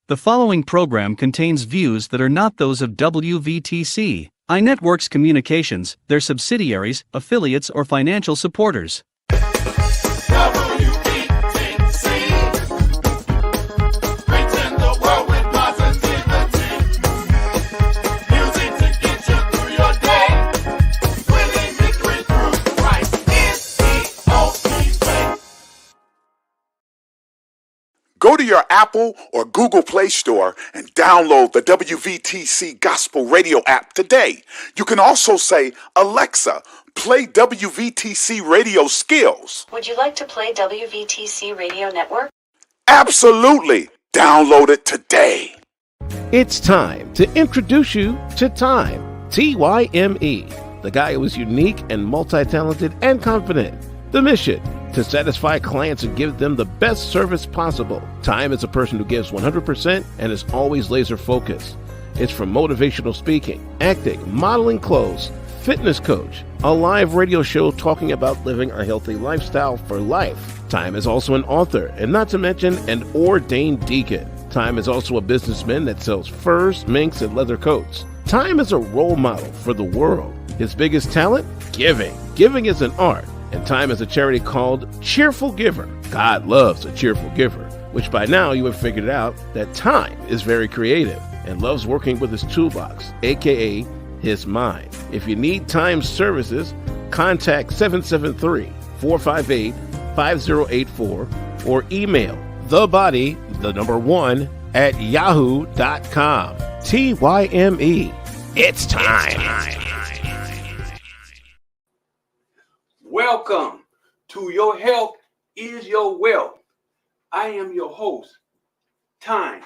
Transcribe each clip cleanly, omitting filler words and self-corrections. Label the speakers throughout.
Speaker 1: The following program contains views that are not those of WVTC, iNetworks Communications, their subsidiaries, affiliates, or financial supporters.
Speaker 2: Go to your Apple or Google Play Store and download the WVTC Gospel Radio app today. You can also say, Alexa, play WVTC Radio Skills.
Speaker 3: Would you like to play WVTC Radio Network?
Speaker 2: Absolutely. Download it today.
Speaker 4: It's time to introduce you to TYME, T-Y-M-E, the guy who is unique and multi-talented and confident. The mission, to satisfy clients and give them the best service possible. TYME is a person who gives 100% and is always laser focused. It's from motivational speaking, acting, modeling clothes, fitness coach, a live radio show talking about living a healthy lifestyle for life. TYME is also an author, and not to mention an ordained deacon. TYME is also a businessman that sells furs, minks, and leather coats. TYME is a role model for the world. His biggest talent? Giving. Giving is an art. And TYME is a charity called Cheerful Giver. God loves a cheerful giver, which by now you have figured out that TYME is very creative and loves working with his toolbox, aka his mind. If you need TYME's services, contact 773-458-5084 or email thebody1@yahoo.com. TYME. It's time.
Speaker 5: Welcome to Your Health is Your Wealth. I am your host, TYME.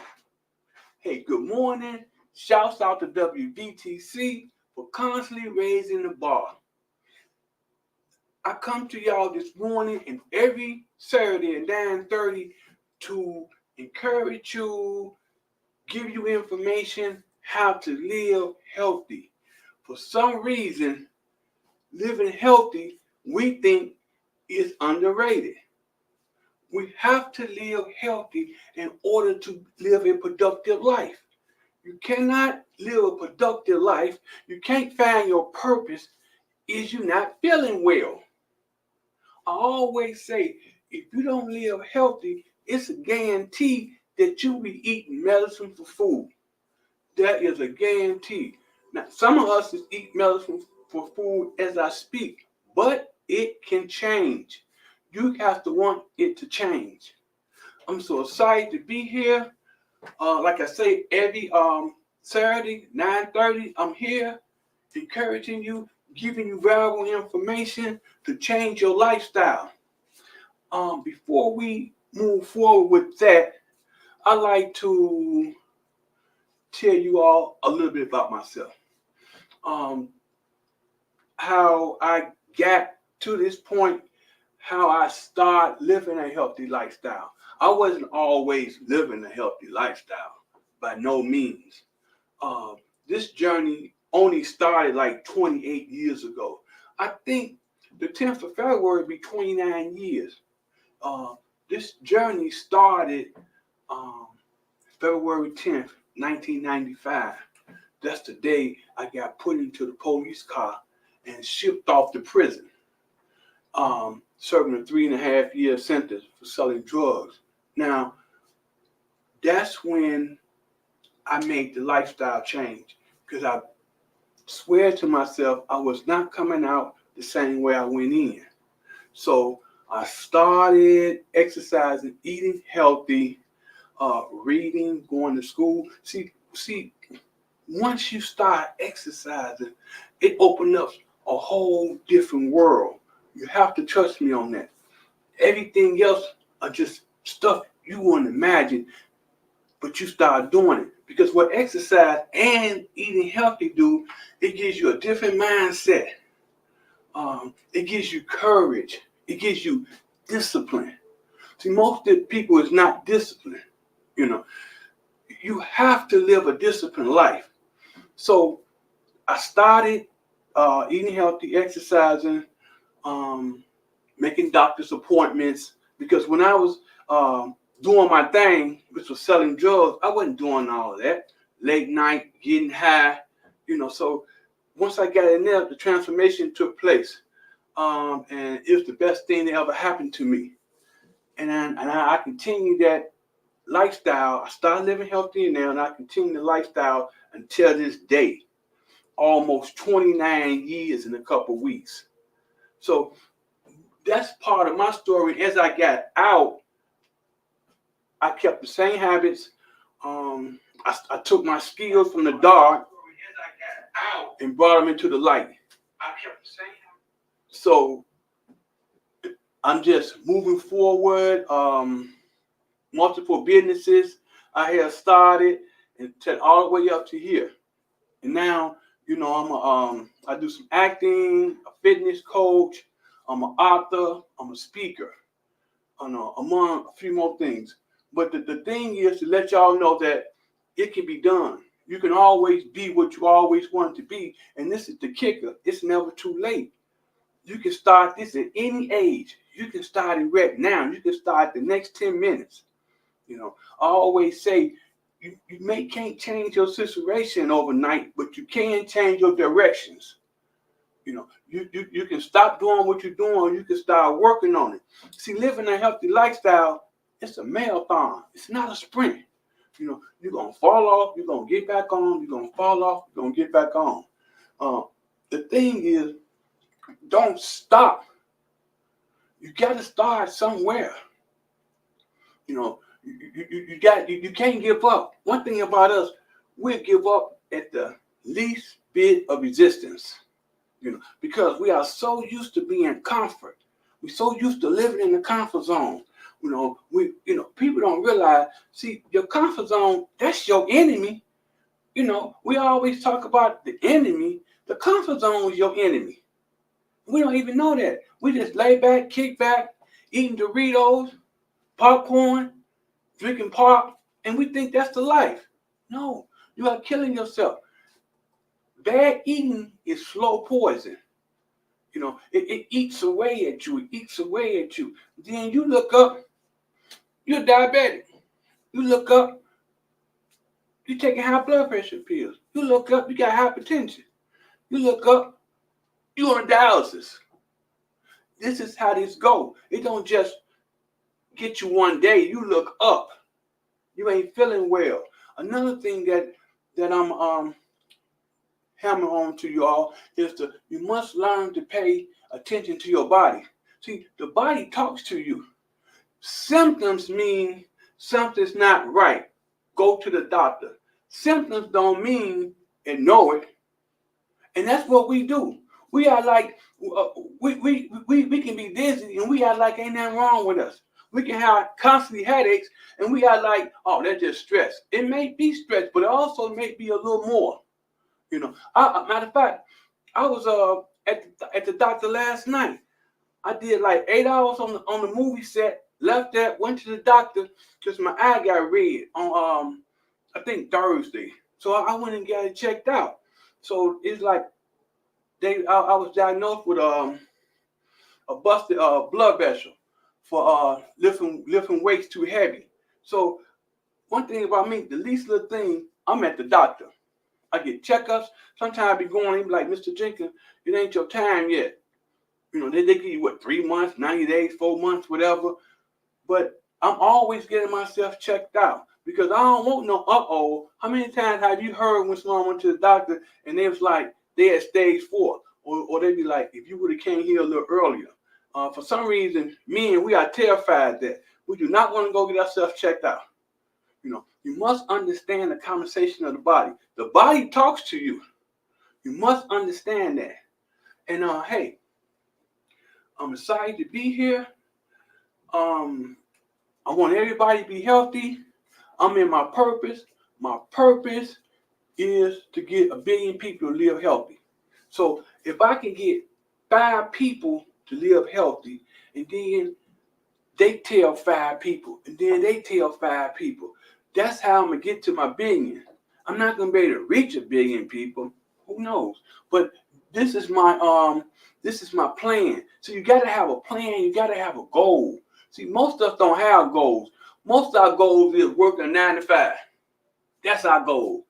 Speaker 5: Hey, good morning. Shouts out to WVTC for constantly raising the bar. I come to y'all this morning and every Saturday at 9:30 to encourage you, give you information how to live healthy. For some reason, living healthy we think is underrated. We have to live healthy in order to live a productive life. You cannot live a productive life. You can't find your purpose if you're not feeling well. I always say, if you don't live healthy, it's a guarantee that you'll be eating medicine for food. That is a guarantee. Now, some of us is eat medicine for food as I speak, but it can change. You have to want it to change. I'm so excited to be here. Like I say, every Saturday, 9:30, I'm here encouraging you, giving you valuable information to change your lifestyle. Before we move forward with that, I'd like to tell you all a little bit about myself. How I got to this point, how I started living a healthy lifestyle. I wasn't always living a healthy lifestyle, by no means. This journey only started like 28 years ago. I think the 10th of February will be 29 years. This journey started February 10th, 1995. That's the day I got put into the police car and shipped off to prison. Serving a 3.5-year sentence for selling drugs. Now, that's when I made the lifestyle change, because I swear to myself I was not coming out the same way I went in. So I started exercising, eating healthy, reading, going to school. See, once you start exercising, it opens up a whole different world. You have to trust me on that. Everything else are just stuff you wouldn't imagine, but you start doing it. Because what exercise and eating healthy do, it gives you a different mindset. It gives you courage. It gives you discipline. See, most of the people is not disciplined. You know, you have to live a disciplined life. So I started eating healthy, exercising, making doctor's appointments, because when I was doing my thing, which was selling drugs. I wasn't doing all of that. Late night, getting high, So once I got in there, the transformation took place. And it was the best thing that ever happened to me. And I continued that lifestyle. I started living healthy now, and I continue the lifestyle until this day. Almost 29 years in a couple of weeks. So that's part of my story. As I got out, I kept the same habits. I took my skills from the dark and brought them into the light. So I'm just moving forward. Multiple businesses I have started and all the way up to here. And now, I do some acting, a fitness coach. I'm an author. I'm a speaker. Among a few more things. But the thing is to let y'all know that it can be done. You can always be what you always wanted to be. And this is the kicker. It's never too late. You can start this at any age. You can start it right now. You can start the next 10 minutes. I always say you can't change your situation overnight, but you can change your directions. You can stop doing what you're doing. You can start working on it. See, living a healthy lifestyle, it's a marathon. It's not a sprint. You're going to fall off. You're going to get back on. You're going to fall off. You're going to get back on. The thing is, don't stop. You got to start somewhere. You can't give up. One thing about us, we'll give up at the least bit of resistance. Because we are so used to being comfort. We're so used to living in the comfort zone. People don't realize, see, your comfort zone, that's your enemy. We always talk about the enemy. The comfort zone is your enemy. We don't even know that. We just lay back, kick back, eating Doritos, popcorn, drinking pop, and we think that's the life. No, you are killing yourself. Bad eating is slow poison. It eats away at you. It eats away at you. Then you look up, you're diabetic. You look up, you're taking high blood pressure pills. You look up, you got hypertension. You look up, you're on dialysis. This is how this go. It don't just get you one day. You look up. You ain't feeling well. Another thing that I'm hammer on to you all is you must learn to pay attention to your body. See, the body talks to you. Symptoms mean something's not right. Go to the doctor. Symptoms don't mean ignore it. And that's what we do. We are like, we can be dizzy and we are like ain't nothing wrong with us. We can have constantly headaches and we are like, oh, that's just stress. It may be stress, but it also may be a little more. Matter of fact, I was at the doctor last night. I did like 8 hours on the movie set. Left that, went to the doctor because my eye got red on I think Thursday. So I went and got it checked out. So it's like I was diagnosed with a busted blood vessel for lifting weights too heavy. So one thing about me, the least little thing, I'm at the doctor. I get checkups. Sometimes I be going, like, Mr. Jenkins, it ain't your time yet. They give you 3 months, 90 days, 4 months, whatever. But I'm always getting myself checked out because I don't want no uh-oh. How many times have you heard when someone went to the doctor and they was like, they at stage 4? Or they be like, if you would have came here a little earlier. For some reason, we are terrified that we do not want to go get ourselves checked out. You must understand the conversation of the body. The body talks to you. You must understand that. And hey, I'm excited to be here. I want everybody to be healthy. I'm in my purpose. My purpose is to get 1 billion people to live healthy. So if I can get 5 people to live healthy, and then they tell 5 people, and then they tell 5 people, that's how I'm gonna get to my billion. I'm not gonna be able to reach 1 billion people. Who knows? But this is my plan. So you gotta have a plan. You gotta have a goal. See, most of us don't have goals. Most of our goals is working 9 to 5. That's our goal.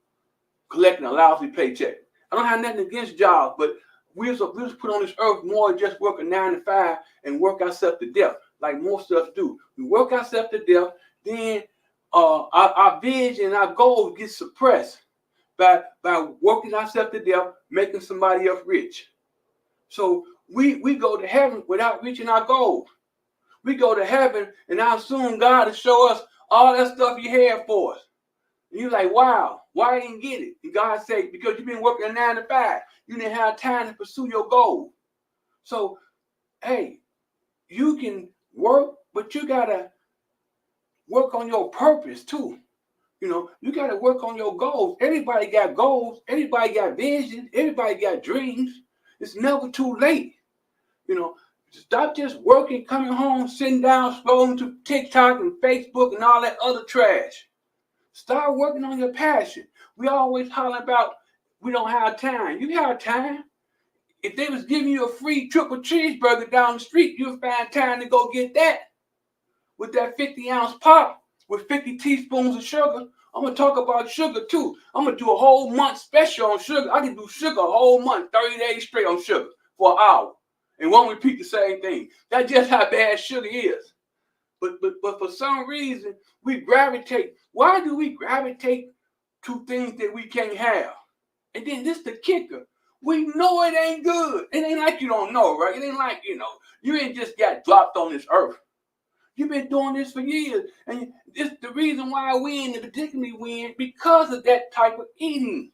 Speaker 5: Collecting a lousy paycheck. I don't have nothing against jobs, but we was put on this earth more than just working 9 to 5 and work ourselves to death, like most of us do. We work ourselves to death, then our vision and our goals get suppressed by working ourselves to death, making somebody else rich. So we go to heaven without reaching our goals. We go to heaven, and I assume God will show us all that stuff He had for us. And you're like, wow, why I didn't get it? And God said, because you've been working 9 to 5. You didn't have time to pursue your goal. So, hey, you can work, but you got to work on your purpose too. You got to work on your goals. Everybody got goals. Everybody got visions. Everybody got dreams. It's never too late. Stop just working, coming home, sitting down, scrolling to TikTok and Facebook and all that other trash. Start working on your passion. We always holler about we don't have time. You have time. If they was giving you a free triple cheeseburger down the street, you'll find time to go get that. With that 50-ounce pop with 50 teaspoons of sugar. I'm going to talk about sugar too. I'm going to do a whole month special on sugar. I can do sugar a whole month, 30 days straight on sugar for an hour. And won't repeat the same thing. That's just how bad sugar is. But for some reason, we gravitate. Why do we gravitate to things that we can't have? And then this the kicker. We know it ain't good. It ain't like you don't know, right? It ain't like, you ain't just got dropped on this earth. You've been doing this for years. And it's the reason why we in, particularly win, because of that type of eating.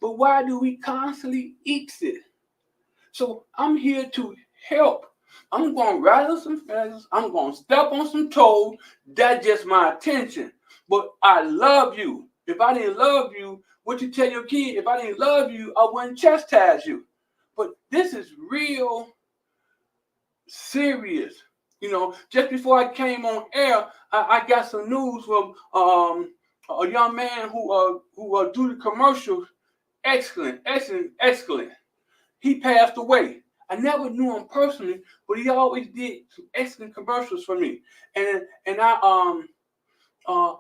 Speaker 5: But why do we constantly eat it? So I'm here to help. I'm going to rattle some feathers. I'm going to step on some toes. That's just my attention. But I love you. If I didn't love you, what you tell your kid, if I didn't love you, I wouldn't chastise you. But this is real serious. Just before I came on air, I got some news from a young man who do the commercials. Excellent. He passed away. I never knew him personally, but he always did some excellent commercials for me. And I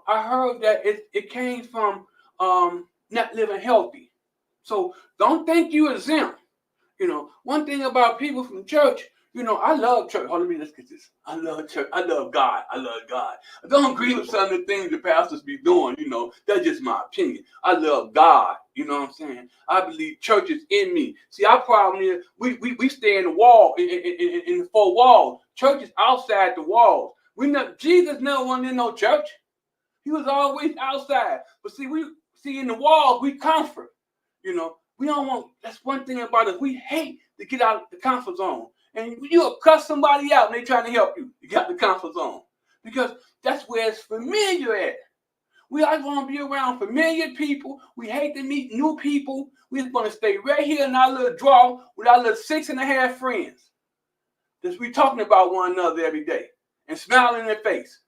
Speaker 5: heard that it came from not living healthy. So don't think you exempt. One thing about people from church, I love church. Let's get this. I love church. I love God. I don't agree with some of the things the pastors be doing. That's just my opinion. I love God. You know what I'm saying? I believe church is in me. See, our problem is we stay in the wall, in the four walls. Church is outside the walls. Jesus never went in no church. He was always outside. But see in the walls, we comfort. We don't want, that's one thing about us. We hate to get out of the comfort zone. And you'll cuss somebody out and they're trying to help you. You got the comfort zone. Because that's where it's familiar at. We always want to be around familiar people. We hate to meet new people. We just want to stay right here in our little drawer with our little 6.5 friends. Just we talking about one another every day and smiling in their face.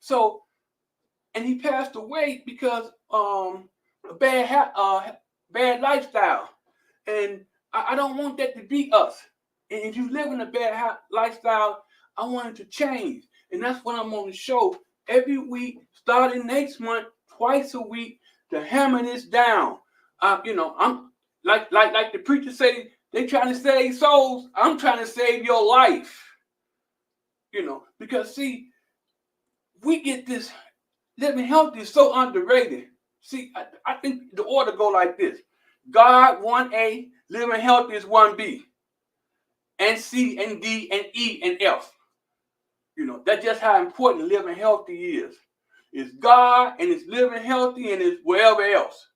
Speaker 5: So, and he passed away because a bad lifestyle. And I don't want that to be us. And if you live in a bad lifestyle, I want it to change. And that's what I'm on the show every week, starting next month, twice a week, to hammer this down. I'm like the preacher say, they trying to save souls. I'm trying to save your life. Because see, we get this living healthy is so underrated. See, I think the order go like this. God 1A, living healthy is 1B. And C and D and E and F. That's just how important living healthy is. It's God and it's living healthy and it's wherever else.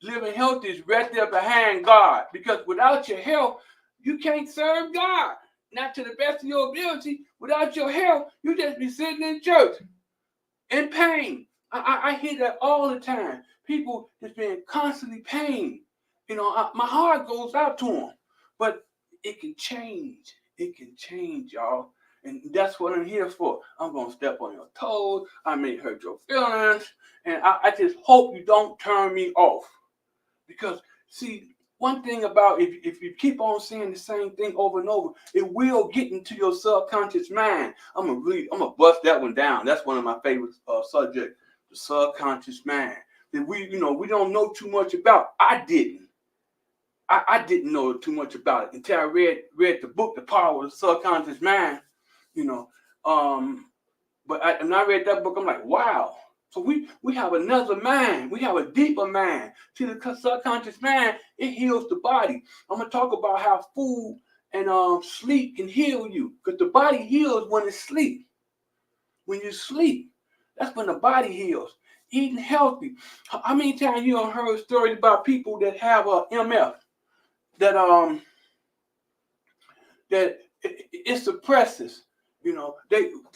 Speaker 5: Living healthy is right there behind God. Because without your health, you can't serve God. Not to the best of your ability. Without your health, you just be sitting in church in pain. I hear that all the time. People just being constantly pain. My heart goes out to them. But it can change. It can change, y'all. And that's what I'm here for. I'm going to step on your toes. I may hurt your feelings. And I just hope you don't turn me off. Because, see, one thing about if you keep on saying the same thing over and over, it will get into your subconscious mind. I'm gonna bust that one down. That's one of my favorite subjects, the subconscious mind. That we don't know too much about. I didn't know too much about it until I read the book, The Power of the Subconscious Mind. You know, but when I read that book, I'm like, wow. So we have another mind. We have a deeper mind. See, the subconscious mind, it heals the body. I'm gonna talk about how food and sleep can heal you, because the body heals when it's sleep. When you sleep, that's when the body heals. Eating healthy. How many times you have heard stories about people that have a MF that it suppresses?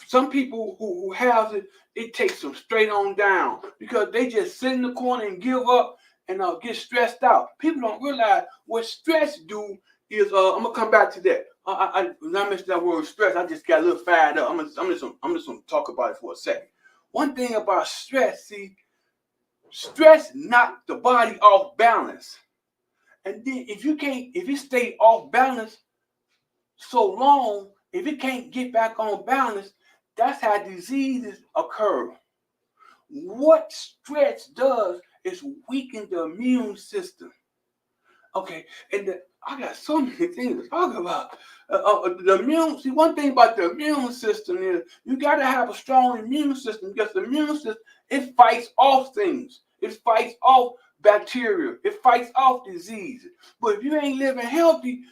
Speaker 5: Some people who have it, it takes them straight on down because they just sit in the corner and give up and get stressed out. People don't realize what stress do is. I'm gonna come back to that. When I mentioned that word stress, I just got a little fired up. I'm just gonna talk about it for a second. One thing about stress, see, stress knocks the body off balance, and then if you stay off balance so long, if it can't get back on balance, that's how diseases occur. What stress does is weaken the immune system. Okay, and I got so many things to talk about. One thing about the immune system is you got to have a strong immune system, because the immune system, it fights off things. It fights off bacteria. It fights off diseases. But if you ain't living healthy,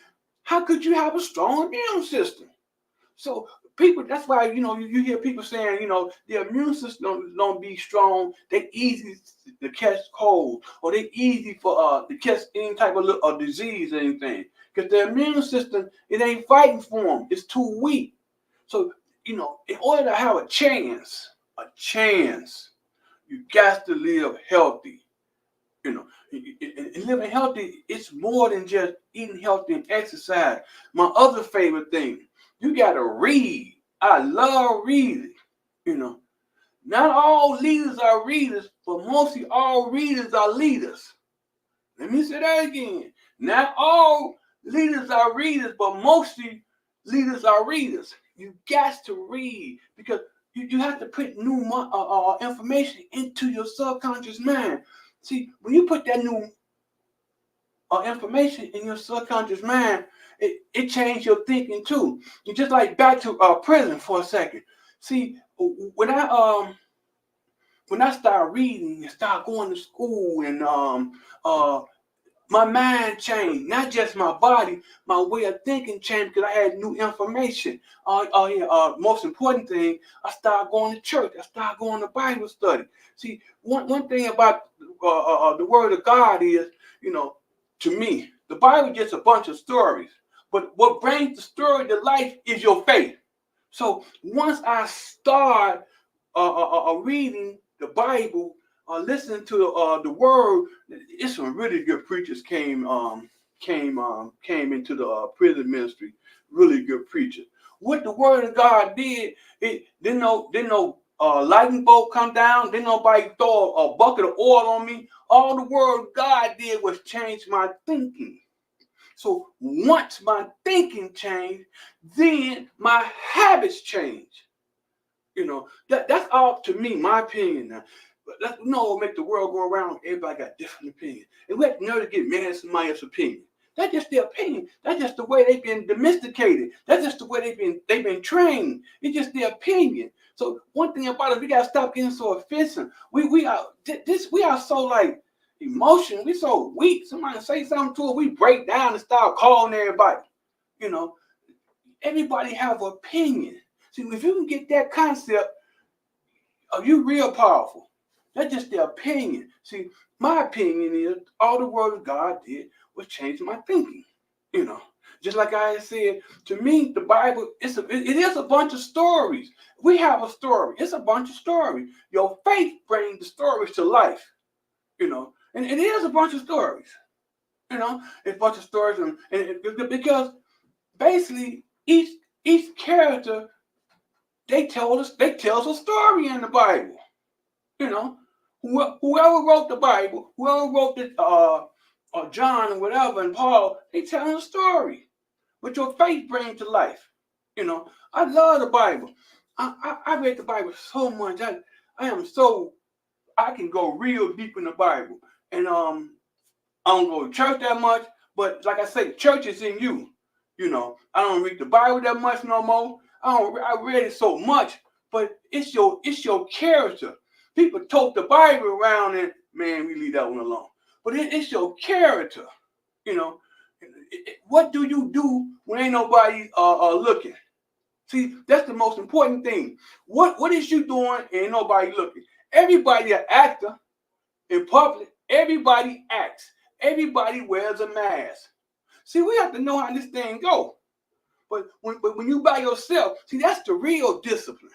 Speaker 5: how could you have a strong immune system? So people, that's why you hear people saying their immune system don't be strong. They easy to catch cold, or they easy for to catch any type of disease or anything, because their immune system, it ain't fighting for them. It's too weak. So in order to have a chance, you got to live healthy. And living healthy, it's more than just eating healthy and exercise. My other favorite thing, you got to read. I love reading. Not all leaders are readers, but mostly all readers are leaders. Let me say that again. Not all leaders are readers, but mostly leaders are readers. You got to read, because you have to put new information into your subconscious mind. See, when you put that new information in your subconscious mind, it changed your thinking too. You just like back to prison for a second. See, when I started reading and started going to school, and my mind changed, not just my body, my way of thinking changed, because I had new information. Most important thing, I started going to church. I started going to Bible study. See, one thing about the Word of God is, to me, the Bible gets a bunch of stories, but what brings the story to life is your faith. So once I start reading the Bible, listening to the Word, it's some really good preachers came into the prison ministry. Really good preachers. What the Word of God did, it didn't no lightning bolt come down. Didn't nobody throw a bucket of oil on me. All the Word of God did was change my thinking. So once my thinking changed, then my habits changed. That's all, to me, my opinion now. But that's what make the world go around. Everybody got different opinions. And we have to never get mad at somebody else's opinion. That's just their opinion. That's just the way they've been domesticated. That's just the way they've been trained. It's just their opinion. So one thing about it, we gotta stop getting so offensive. We are so like emotional. We so weak. Somebody say something to us, we break down and start calling everybody. Everybody have an opinion. See, if you can get that concept, you real powerful. That's just their opinion. See, my opinion is all the Word of God did was change my thinking. Just like I said, to me, the Bible it is a bunch of stories. We have a story. It's a bunch of stories. Your faith brings the stories to life. And it is a bunch of stories. It's a bunch of stories, and because basically each character, they tells a story in the Bible. Whoever wrote the Bible, whoever wrote or John or whatever and Paul, they telling a story. What your faith brings to life. You know, I love the Bible. I read the Bible so much. I can go real deep in the Bible. And I don't go to church that much, but like I say, church is in you. You know, I don't read the Bible that much no more. I read it so much, but it's your character. People tote the Bible around and man, we leave that one alone. But it's your character. You know, what do you do when ain't nobody looking? See, that's the most important thing. What is you doing and ain't nobody looking? Everybody an actor in public. Everybody acts. Everybody wears a mask. See, we have to know how this thing go. But when you by yourself, see, that's the real discipline.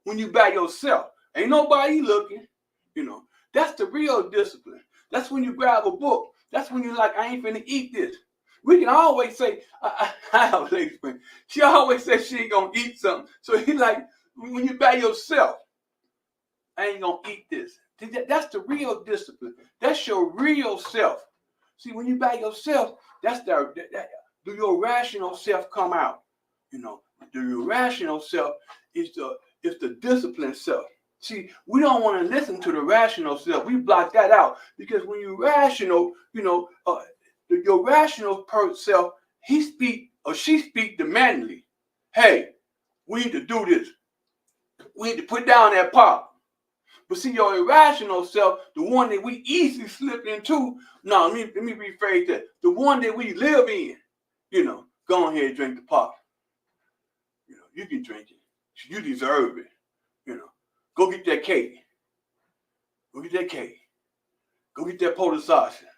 Speaker 5: When you by yourself, ain't nobody looking. You know, that's the real discipline. That's when you grab a book. That's when you're like, I ain't finna eat this. We can always say, I have a lady friend. She always says she ain't gonna eat something. So he like, when you by yourself, I ain't gonna eat this. That's the real discipline. That's your real self. See, when you by yourself, that's do your rational self come out? You know, the irrational self is the disciplined self. See, we don't want to listen to the rational self. We block that out because when you're rational, you know, your rational self, he speak or she speak demandingly. Hey, we need to do this. We need to put down that pop. But see, your irrational self, the one that we easily slip into, no, let me rephrase that. The one that we live in, you know, go ahead and drink the pop. You know, you can drink it. You deserve it. You know, go get that cake. Go get that cake. Go get that potasasha.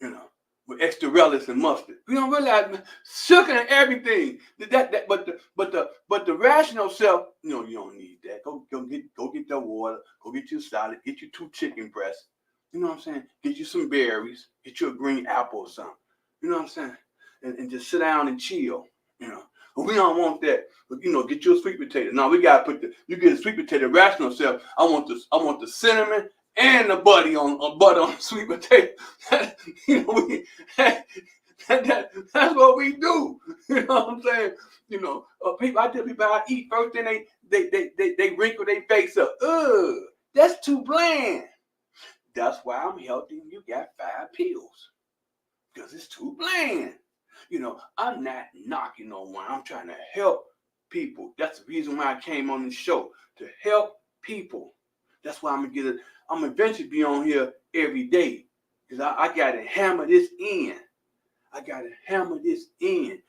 Speaker 5: You know, with extra relish and mustard. We don't realize, man, sugar and everything. But the rational self, you know, you don't need that. Go get that water. Go get your salad. Get you 2 chicken breasts. You know what I'm saying? Get you some berries. Get you a green apple or something. You know what I'm saying? And just sit down and chill. You know. But we don't want that. But, you know, get you a sweet potato. Now we gotta you get a sweet potato. Rational self. I want the cinnamon and the butter on sweet potato. You know, that's what we do. You know what I'm saying? You know, I tell people how I eat first, then they wrinkle their face up. Ugh, that's too bland. That's why I'm healthy and you got 5 pills. Because it's too bland. You know, I'm not knocking on one. I'm trying to help people. That's the reason why I came on this show, to help people. That's why I'm gonna eventually be on here every day. Because I gotta hammer this in. I gotta hammer this in.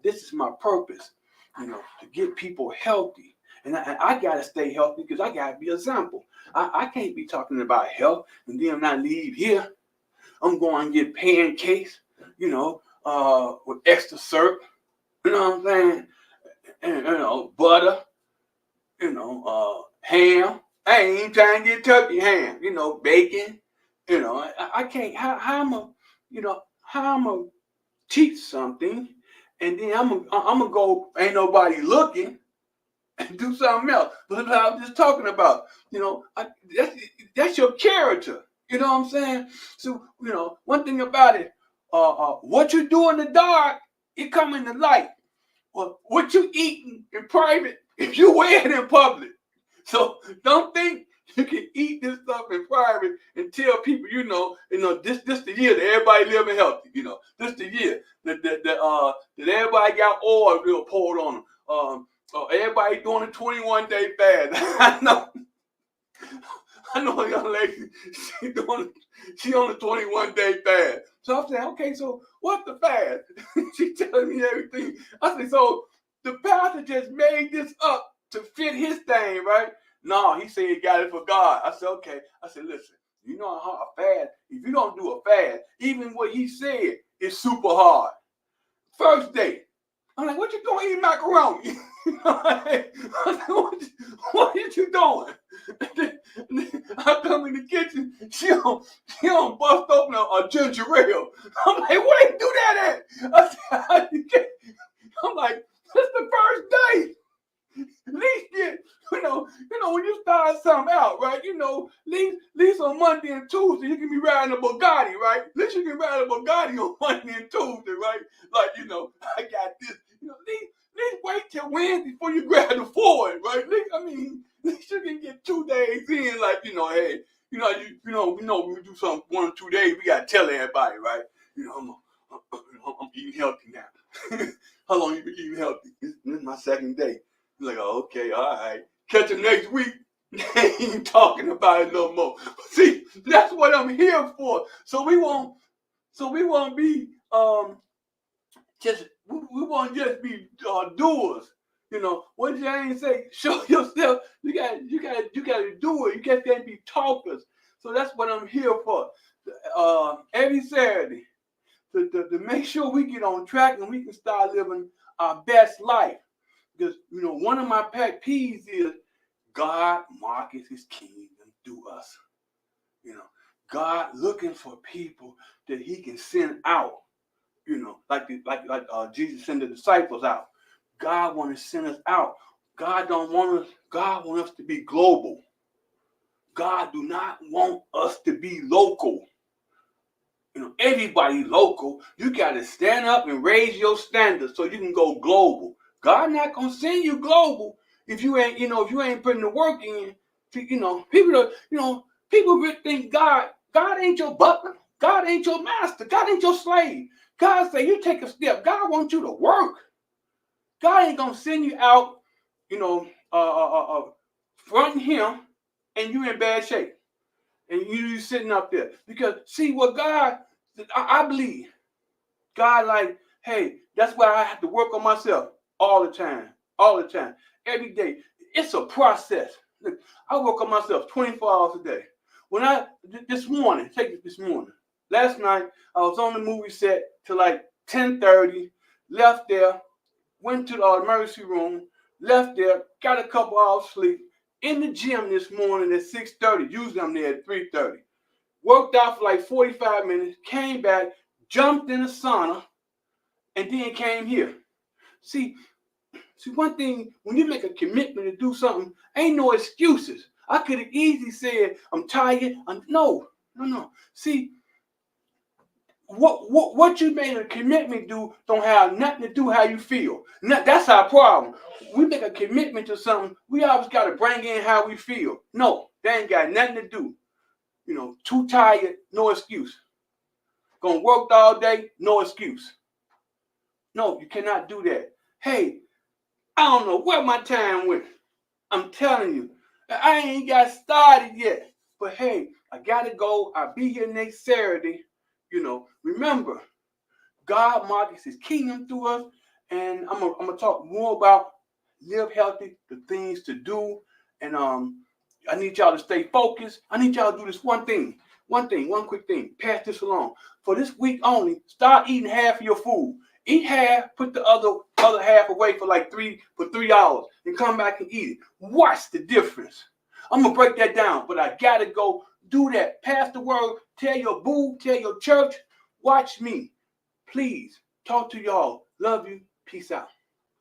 Speaker 5: This is my purpose, you know, to get people healthy. And I gotta stay healthy because I gotta be an example. I can't be talking about health and then when I leave here, I'm going to get pancakes, you know, with extra syrup, you know what I'm saying? And, you know, butter, you know, ham. I ain't trying to get turkey ham, you know, bacon. You know, I can't, how I'm going to teach something and then I'm going to go, ain't nobody looking, and do something else. But I was just talking about, you know, that's your character. You know what I'm saying? So, you know, one thing about it, what you do in the dark, it come in the light. Well, what you eating in private, if you wear it in public. So don't think you can eat this stuff in private and tell people, you know, this the year that everybody living healthy. You know, this the year that everybody got oil poured on them. Everybody doing a 21-day fast. I know a young lady, she on a 21-day fast. So I'm saying, okay, so what's the fast? She telling me everything. I said, so the pastor just made this up to fit his thing, right? No, he said he got it for God. I said, okay. I said, listen, you know how a fast, if you don't do a fast, even what he said is super hard. First day, I'm like, what you doing eating macaroni? What are you doing? I come in the kitchen, she don't bust open a ginger ale. I'm like, where you do that at? I'm like, that's the first day. At least get, when you start something out, right? At least on Monday and Tuesday, you can be riding a Bugatti, right? At least you can ride a Bugatti on Monday and Tuesday, right? Like, I got this. At least wait till Wednesday before you grab the Ford, right? At least you can get 2 days in, like, hey, when we do something 1 or 2 days, we gotta tell everybody, right? I'm eating healthy now. How long you been eating healthy? This is my 2nd day. You're like, oh, okay, all right. Catch you next week. Ain't even talking about it no more. See, that's what I'm here for. So we won't be we won't just be doers. What James say? Show yourself. You got to do it. You can't be talkers. So that's what I'm here for. Every Saturday to make sure we get on track and we can start living our best life. Because one of my pet peeves is God markets His kingdom through us. God looking for people that He can send out. Like Jesus sent the disciples out. God wants to send us out. God want us to be global. God do not want us to be local. Everybody local. You got to stand up and raise your standards so you can go global. God not gonna send you global if you ain't putting the work in. People really think God ain't your butler. God ain't your master. God ain't your slave. God say you take a step. God wants you to work. God ain't gonna send you out, fronting Him, and you in bad shape, and you sitting up there. Because see what God, I believe, God like, hey, that's why I have to work on myself all the time, every day. It's a process. Look, I work on myself 24 hours a day. This morning, last night, I was on the movie set till like 10:30, left there, went to the emergency room, left there, got a couple hours sleep, in the gym this morning at 6:30, usually I'm there at 3:30. Worked out for like 45 minutes, came back, jumped in the sauna, and then came here. See, one thing, when you make a commitment to do something, ain't no excuses. I could have easily said, I'm tired. No. See, what you made a commitment to don't have nothing to do how you feel. That's our problem. We make a commitment to something, we always got to bring in how we feel. No, that ain't got nothing to do. Too tired, no excuse. Gonna work all day, no excuse. No, you cannot do that. Hey, I don't know where my time went. I'm telling you, I ain't got started yet. But hey, I gotta go. I'll be here next Saturday. Remember, God markets His kingdom through us, and I'm gonna talk more about live healthy, the things to do, and I need y'all to stay focused. I need y'all to do this one quick thing. Pass this along. For this week only, start eating half of your food. Eat half, put the other half away for 3 hours, and come back and eat it. Watch the difference. I'm gonna break that down, but I gotta go do that. Pass the word. Tell your boo. Tell your church. Watch me. Please. Talk to y'all. Love you. Peace out.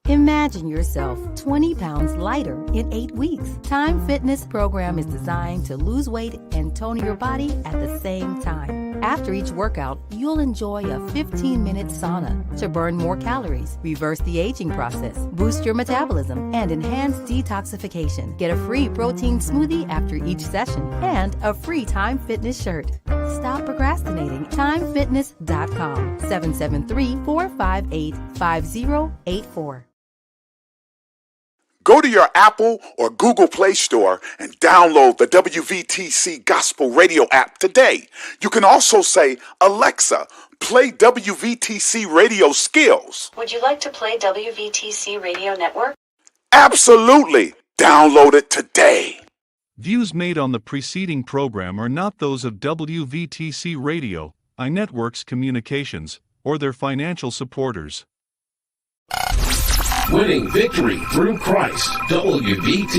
Speaker 6: Imagine yourself 20 pounds lighter in 8 weeks. Time Fitness program is designed to lose weight and tone your body at the same time. After each workout, you'll enjoy a 15-minute sauna to burn more calories, reverse the aging process, boost your metabolism, and enhance detoxification. Get a free protein smoothie after each session and a free Time Fitness shirt. Stop procrastinating. TimeFitness.com 773-458-5084.
Speaker 2: Go to your Apple or Google Play Store and download the WVTC Gospel Radio app today. You can also say, Alexa, play WVTC Radio Skills.
Speaker 3: Would you like to play WVTC Radio Network?
Speaker 2: Absolutely. Download it today.
Speaker 1: Views made on the preceding program are not those of WVTC Radio, iNetworks Communications, or their financial supporters.
Speaker 4: Winning victory through Christ. WVT